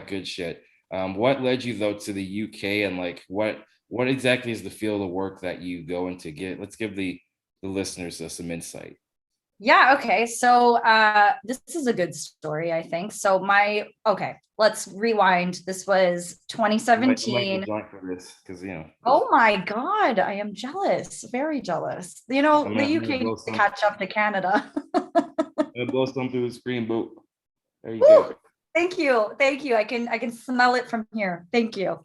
good shit. What led you though to the UK, and like what exactly is the field of work that you go into? Let's give the listeners some insight. Yeah, okay. So this is a good story, I think. So let's rewind. This was I might get 2017. drunk for this because Oh my God, I am jealous, very jealous. The I'm gonna UK blow needs to some. catch up to Canada. I'm gonna blow some through the screen, boot. There you go. Woo! Thank you. Thank you. I can smell it from here. Thank you.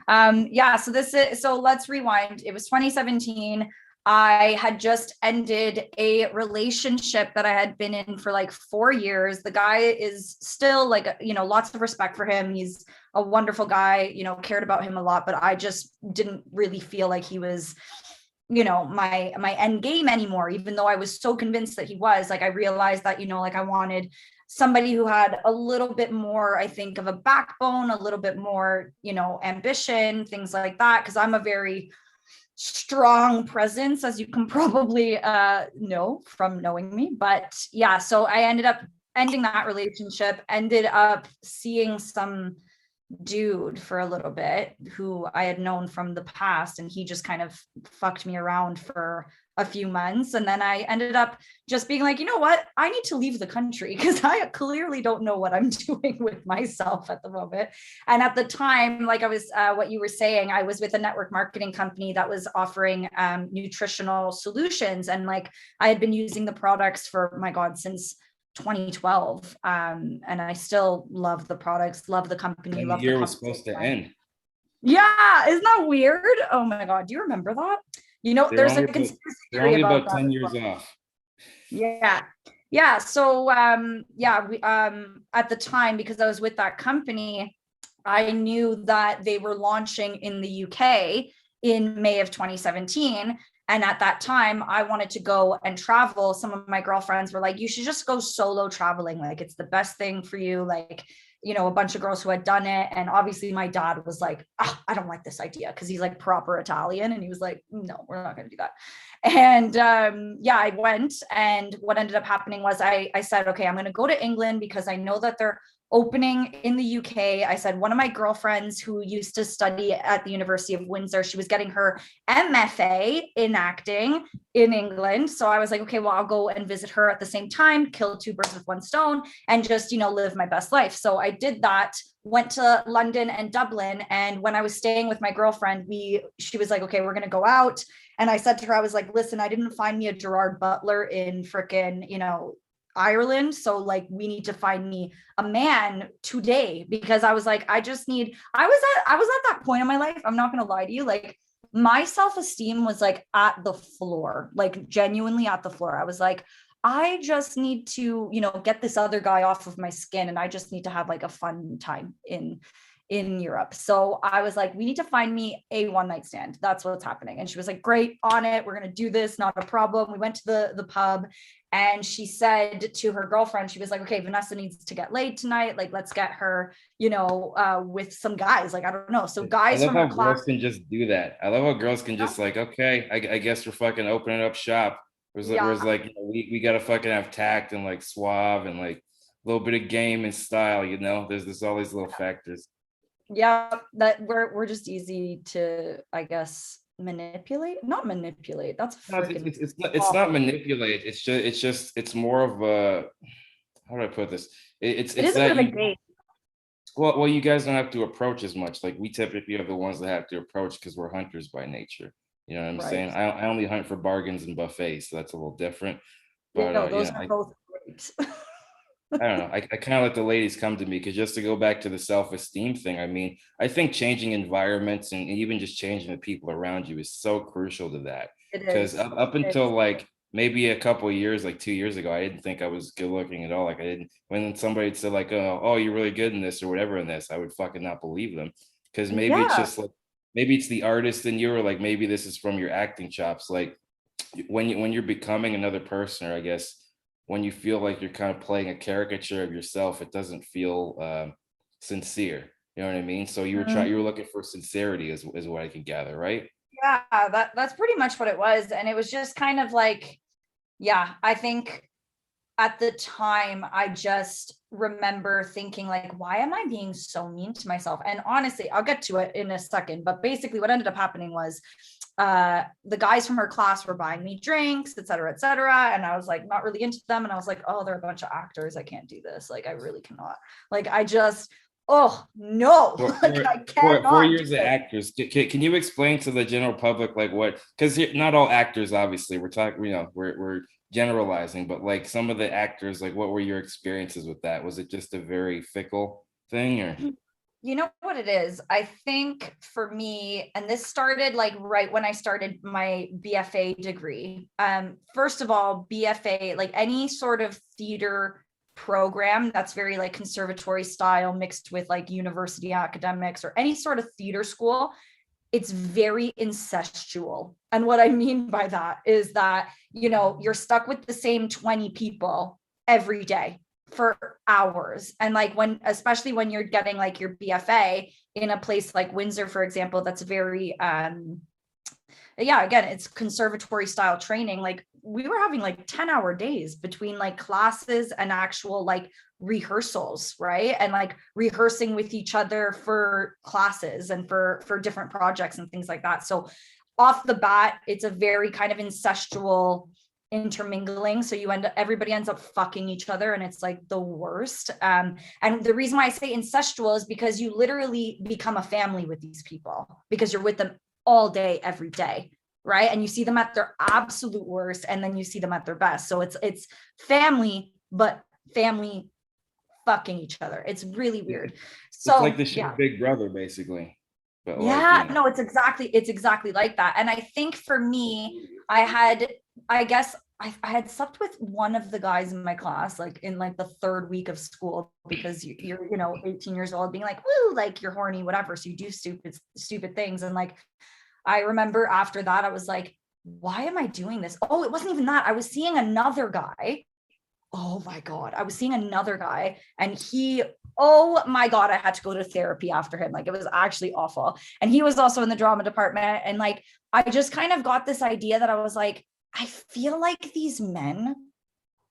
Yeah, so let's rewind. It was 2017. I had just ended a relationship that I had been in for like 4 years. The guy is still like, lots of respect for him. He's a wonderful guy, cared about him a lot, but I just didn't really feel like he was my end game anymore, even though I was so convinced that he was. Like, I realized that like I wanted somebody who had a little bit more, I think, of a backbone, a little bit more ambition, things like that, because I'm a very strong presence, as you can probably know from knowing me. But yeah, so I ended up ending that relationship, ended up seeing some dude for a little bit who I had known from the past, and he just kind of fucked me around for a few months. And then I ended up just being like, you know what, I need to leave the country because I clearly don't know what I'm doing with myself at the moment. And at the time, like I was what you were saying, I was with a network marketing company that was offering nutritional solutions, and like I had been using the products for, my God, since 2012. And I still love the products, love the company, And the love the year was company. supposed to end. Yeah, isn't that weird? Oh my God, do you remember that? They're There's a only about conspiracy they're theory only about about that 10 as years well. off. Yeah. Yeah. So yeah, we at the time, because I was with that company, I knew that they were launching in the UK in May of 2017. And at that time, I wanted to go and travel. Some of my girlfriends were like, you should just go solo traveling. Like, it's the best thing for you. Like, a bunch of girls who had done it. And obviously, my dad was like, oh, I don't like this idea, because he's like proper Italian. And he was like, no, we're not going to do that. And yeah, I went. And what ended up happening was I said, okay, I'm going to go to England because I know that they're opening in the UK. I said, one of my girlfriends who used to study at the University of Windsor, she was getting her MFA in acting in England. So I was like, okay, well, I'll go and visit her at the same time, kill two birds with one stone, and just, live my best life. So I did that, went to London and Dublin. And when I was staying with my girlfriend, she was like, okay, we're going to go out. And I said to her, I was like, listen, I didn't find me a Gerard Butler in frickin', Ireland. So like, we need to find me a man today, because I was like, I was at that point in my life. I'm not going to lie to you. Like, my self-esteem was like at the floor, like genuinely at the floor. I was like, I just need to, get this other guy off of my skin, and I just need to have like a fun time in Europe. So I was like, we need to find me a one night stand. That's what's happening. And she was like, great, on it. We're going to do this. Not a problem. We went to the pub, and she said to her girlfriend, she was like, okay, Vanessa needs to get laid tonight. Like, let's get her, with some guys. Like, I don't know. So I guys love from how her class. girls can just do that. I love how girls can just like, okay, I guess we're fucking opening up shop. Whereas Yeah. like, we gotta fucking have tact and like suave and like a little bit of game and style. There's all these little factors. Yeah. That we're just easy to, I guess, manipulate. Not manipulate. That's No, freaking it's not awful. manipulate. It's more of a, how do I put this? It It's is a bit that of a you game. well, you guys don't have to approach as much. Like, we typically are the ones that have to approach because we're hunters by nature. You know what I'm Right. saying? I only hunt for bargains and buffets, so that's a little different. You But know, those are I both great. I don't know. I kind of let the ladies come to me, because just to go back to the self-esteem thing, I mean, I think changing environments and even just changing the people around you is so crucial to that. It Because is. up It until is. like maybe a couple of years, like 2 years ago, I didn't think I was good looking at all. Like, I didn't, when somebody said like, oh, you're really good in this or whatever in this, I would fucking not believe them. Because maybe it's Yeah. just like, maybe it's the artist in you, or like maybe this is from your acting chops. Like, when you're becoming another person, or I guess when you feel like you're kind of playing a caricature of yourself, it doesn't feel sincere. You know what I mean? So you were Mhm. looking for sincerity, is what I can gather, right? Yeah, that's pretty much what it was. And it was just kind of like, yeah, I think at the time, I just remember thinking like, why am I being so mean to myself? And honestly, I'll get to it in a second, but basically what ended up happening was the guys from her class were buying me drinks, et cetera, et cetera. And I was like, not really into them. And I was like, oh, they're a bunch of actors. I can't do this. Like, I really cannot. Like, I just, oh no, Four, like I four cannot do years of it. actors. Can you explain to the general public like what? Because not all actors, obviously, we're talking. We're generalizing, but like some of the actors, like what were your experiences with that? Was it just a very fickle thing, or? You know what it is? I think for me, and this started like right when I started my BFA degree. First of all, BFA, like any sort of theater program that's very like conservatory style mixed with like university academics or any sort of theater school, it's very incestual. And what I mean by that is that, you're stuck with the same 20 people every day for hours. And like especially when you're getting like your BFA in a place like Windsor, for example, that's very, yeah, again, it's conservatory style training. Like we were having like 10-hour days between like classes and actual like rehearsals, right? And like rehearsing with each other for classes and for different projects and things like that. So off the bat, it's a very kind of incestual intermingling. So everybody ends up fucking each other, and it's like the worst. And the reason why I say incestual is because you literally become a family with these people because you're with them all day, every day, right? And you see them at their absolute worst, and then you see them at their best. So it's family, but family fucking each other. It's really weird. It's like So the show yeah. Big Brother, basically, but like Yeah, no, it's exactly like that. And I think for me, I guess I had slept with one of the guys in my class, like in like the third week of school, because you're 18 years old, being like, woo, like you're horny, whatever. So you do stupid things. And like I remember after that, I was like, why am I doing this? Oh, it wasn't even that. I was seeing another guy. Oh my God. I was seeing another guy, and oh my God, I had to go to therapy after him. Like it was actually awful. And he was also in the drama department. And like, I just kind of got this idea that I was like, I feel like these men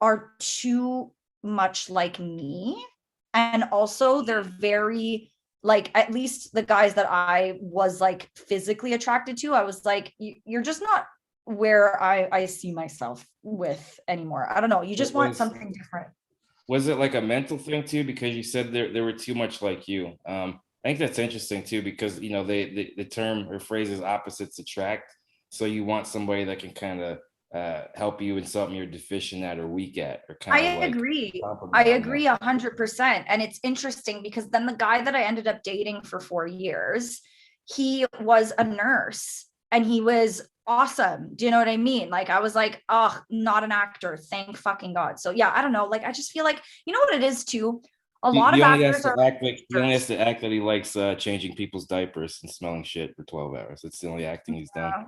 are too much like me. And also they're very like, at least the guys that I was like physically attracted to, I was like, you're just not where I see myself with anymore. I don't know. You just It want was something different. was it like a mental thing too? Because you said they were too much like you. I think that's interesting too, because the term or phrase is opposites attract. So you want somebody that can kind of help you in something you're deficient at or weak at, or kind I of like agree. I compliment on that. agree 100%. And it's interesting because then the guy that I ended up dating for 4 years, he was a nurse and he was awesome. Do you know what I mean? Like I was like, oh, not an actor. Thank fucking God. So yeah, I don't know. Like I just feel like, you know what it is too? A lot He of only has actors to are act like actors. he likes changing people's diapers and smelling shit for 12 hours. That's the only acting he's done. Yeah.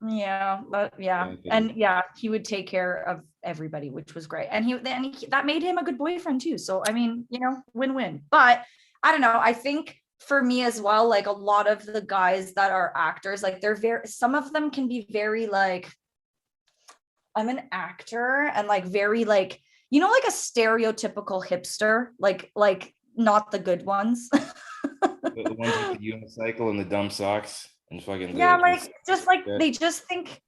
Yeah, but yeah, and yeah, he would take care of everybody, which was great. And that made him a good boyfriend too. So I mean, win-win. But I don't know. I think for me as well, like a lot of the guys that are actors, like some of them can be very like, I'm an actor, and like very like, like a stereotypical hipster, like not the good ones. The ones with the unicycle and the dumb socks and fucking Yeah, the like just like that. they just think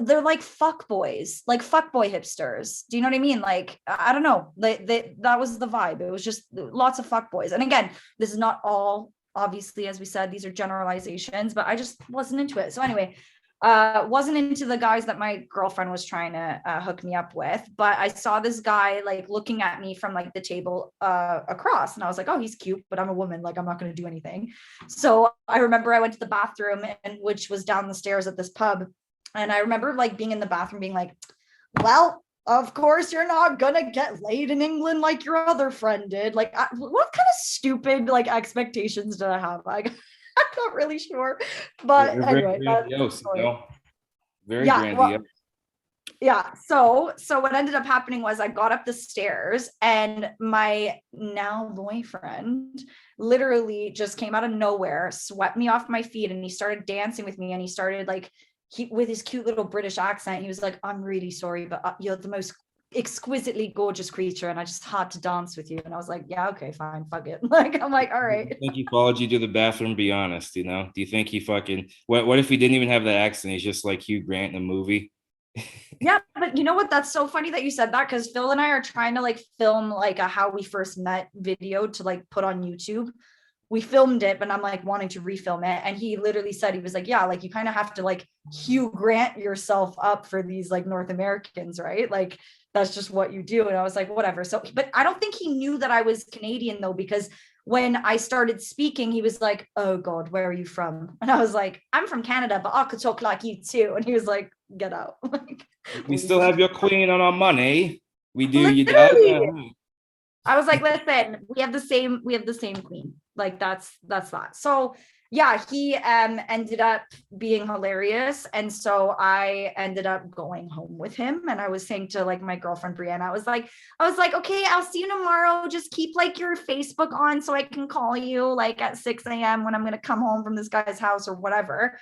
they're like fuck boys, like fuck boy hipsters. Do you know what I mean? Like I don't know. That was the vibe. It was just lots of fuck boys. And again, this is not all, obviously, as we said, these are generalizations, but I just wasn't into it. So anyway, wasn't into the guys that my girlfriend was trying to hook me up with, but I saw this guy like looking at me from like the table across, and I was like, oh, he's cute, but I'm a woman, like I'm not going to do anything. So I remember I went to the bathroom, and which was down the stairs at this pub, and I remember like being in the bathroom being like, well, of course you're not gonna get laid in England like your other friend did. Like what kind of stupid like expectations did I have? Like I'm not really sure, but They're very anyway, that's the grandiose, story. very Yeah, grandiose. well, yeah. So what ended up happening was I got up the stairs, and my now boyfriend literally just came out of nowhere, swept me off my feet, and he started dancing with me, and he started like with his cute little British accent, he was like, I'm really sorry, but you're the most exquisitely gorgeous creature, and I just had to dance with you. And I was like, yeah, okay, fine, fuck it. Like, I'm like, all Do right. you think he followed you to the bathroom? Be honest, you know. Do you think he fucking what if he didn't even have that accent? He's just like Hugh Grant in the movie. Yeah, but you know what? That's so funny that you said that, because Phil and I are trying to like film like a how we first met video to like put on YouTube. We filmed it, but I'm like wanting to refilm it. And he literally said, he was like, yeah, like you kind of have to like Hugh Grant yourself up for these like North Americans, right? Like that's just what you do. And I was like, whatever. So, but I don't think he knew that I was Canadian though, because when I started speaking, he was like, oh God, where are you from? And I was like, I'm from Canada, but I could talk like you too. And he was like, get out. Like, We still have your queen on our money. We do. You literally. I was like, listen, we have the same queen. Like that's that. So yeah, he ended up being hilarious. And so I ended up going home with him. And I was saying to like my girlfriend Brianna, I was like, okay, I'll see you tomorrow. Just keep like your Facebook on so I can call you like at 6 a.m. when I'm gonna come home from this guy's house or whatever.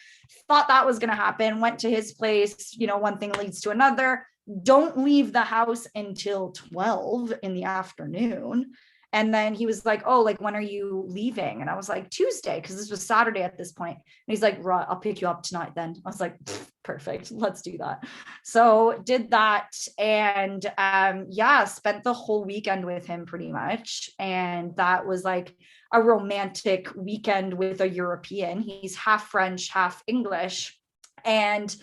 Thought that was gonna happen, went to his place, one thing leads to another. Don't leave the house until 12 in the afternoon. And then he was like, oh, like, when are you leaving? And I was like, Tuesday, because this was Saturday at this point. And he's like, right, I'll pick you up tonight then. I was like, perfect, let's do that. So did that. And yeah, spent the whole weekend with him pretty much. And that was like a romantic weekend with a European. He's half French, half English. And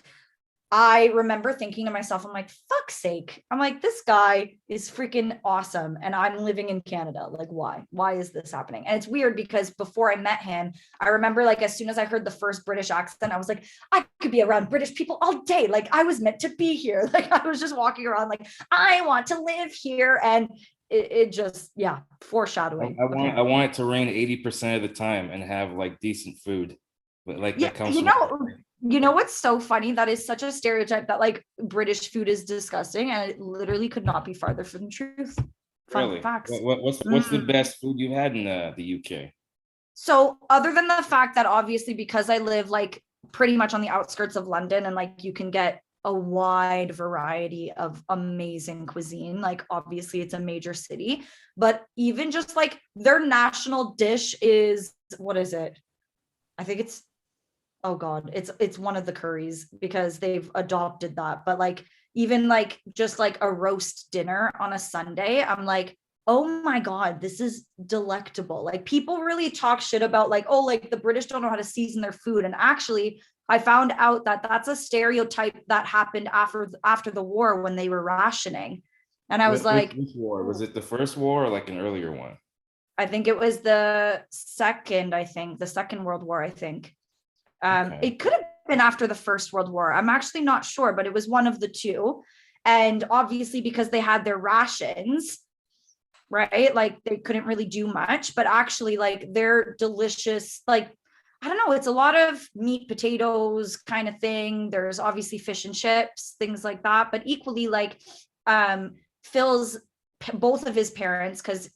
I remember thinking to myself, I'm like, fuck's sake. I'm like, this guy is freaking awesome. And I'm living in Canada. Like, why? Why is this happening? And it's weird because before I met him, I remember like as soon as I heard the first British accent, I was like, I could be around British people all day. Like I was meant to be here. Like I was just walking around like, I want to live here. And it just, yeah, foreshadowing. I want it to rain 80% of the time and have like decent food. But like Yeah, that comes from what's so funny? That is such a stereotype that like British food is disgusting, and it literally could not be farther from the truth. Fun really. facts. What's the best food you've had in the UK? So other than the fact that obviously because I live like pretty much on the outskirts of London, and like you can get a wide variety of amazing cuisine, like obviously it's a major city, but even just like their national dish is, what is it? I think it's, oh God, it's one of the curries because they've adopted that. But like even like just like a roast dinner on a Sunday, I'm like, oh my God, this is delectable. Like people really talk shit about like, oh, like the British don't know how to season their food. And actually, I found out that that's a stereotype that happened after the war when they were rationing. And I was like, Which war? Was it the first war or like an earlier one? I think it was the Second World War, I think. Okay. It could have been after the First World War. I'm actually not sure, but it was one of the two. And obviously, because they had their rations, right? Like they couldn't really do much, but actually, like they're delicious. Like, I don't know, it's a lot of meat, potatoes kind of thing. There's obviously fish and chips, things like that. But equally, like Phil's both of his parents, because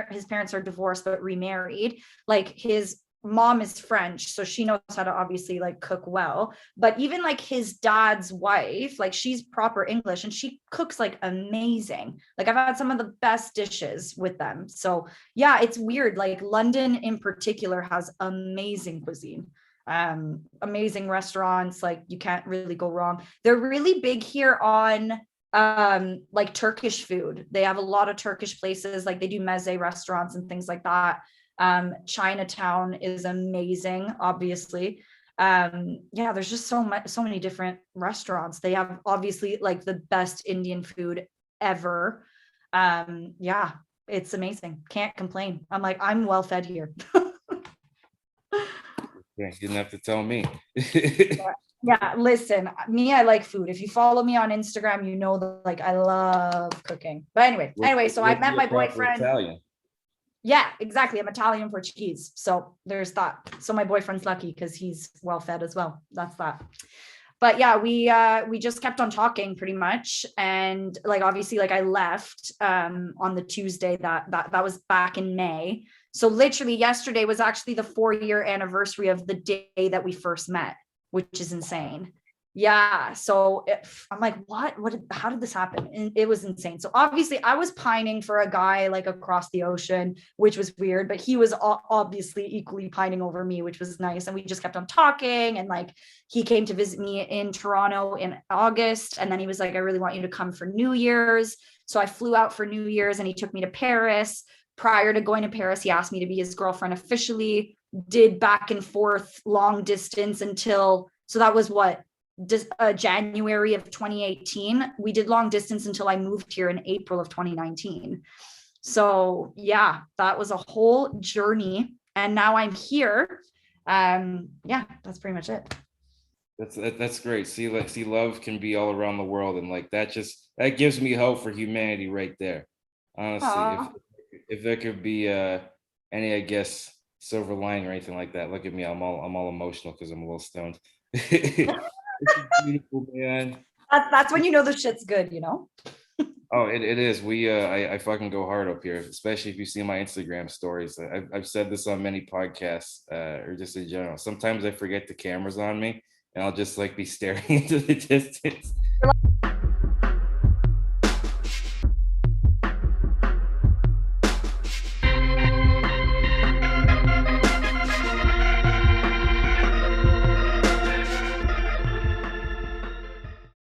his parents are divorced but remarried, like his mom is French, so she knows how to obviously like cook well. But even like his dad's wife, like she's proper English and she cooks like amazing. Like I've had some of the best dishes with them. So yeah, it's weird. Like London in particular has amazing cuisine, amazing restaurants. Like you can't really go wrong. They're really big here on like Turkish food. They have a lot of Turkish places, like they do meze restaurants and things like that. Chinatown is amazing, obviously. Yeah, there's just so many different restaurants. They have obviously like the best Indian food ever. Yeah, it's amazing, can't complain. I'm like, I'm well fed here. Yeah, you didn't have to tell me. Yeah, listen, me, I like food. If you follow me on Instagram, you know that like I love cooking. But anyway, so I met my boyfriend. Italian. Yeah, exactly. I'm Italian Portuguese. So there's that. So my boyfriend's lucky because he's well fed as well. That's that. But yeah, we just kept on talking pretty much. And like obviously, like I left on the Tuesday that was back in May. So literally yesterday was actually the 4-year anniversary of the day that we first met, which is insane. Yeah. So I'm like, how did this happen? And it was insane. So obviously I was pining for a guy like across the ocean, which was weird, but he was obviously equally pining over me, which was nice. And we just kept on talking. And like, he came to visit me in Toronto in August. And then he was like, I really want you to come for New Year's. So I flew out for New Year's and he took me to Paris. Prior to going to Paris, he asked me to be his girlfriend officially, did back and forth long distance until, so that was what, January of 2018. We did long distance until I moved here in April of 2019. So yeah, that was a whole journey. And now I'm here. Yeah, that's pretty much it. That's great. See, like, see, love can be all around the world, and like that gives me hope for humanity right there. Honestly, Aw. if there could be any, I guess, silver lining or anything like that. Look at me, I'm all emotional because I'm a little stoned. This is beautiful, man. That's when you know the shit's good, you know? Oh, it is. I fucking go hard up here, especially if you see my Instagram stories. I've said this on many podcasts, or just in general. Sometimes I forget the camera's on me, and I'll just like be staring into the distance.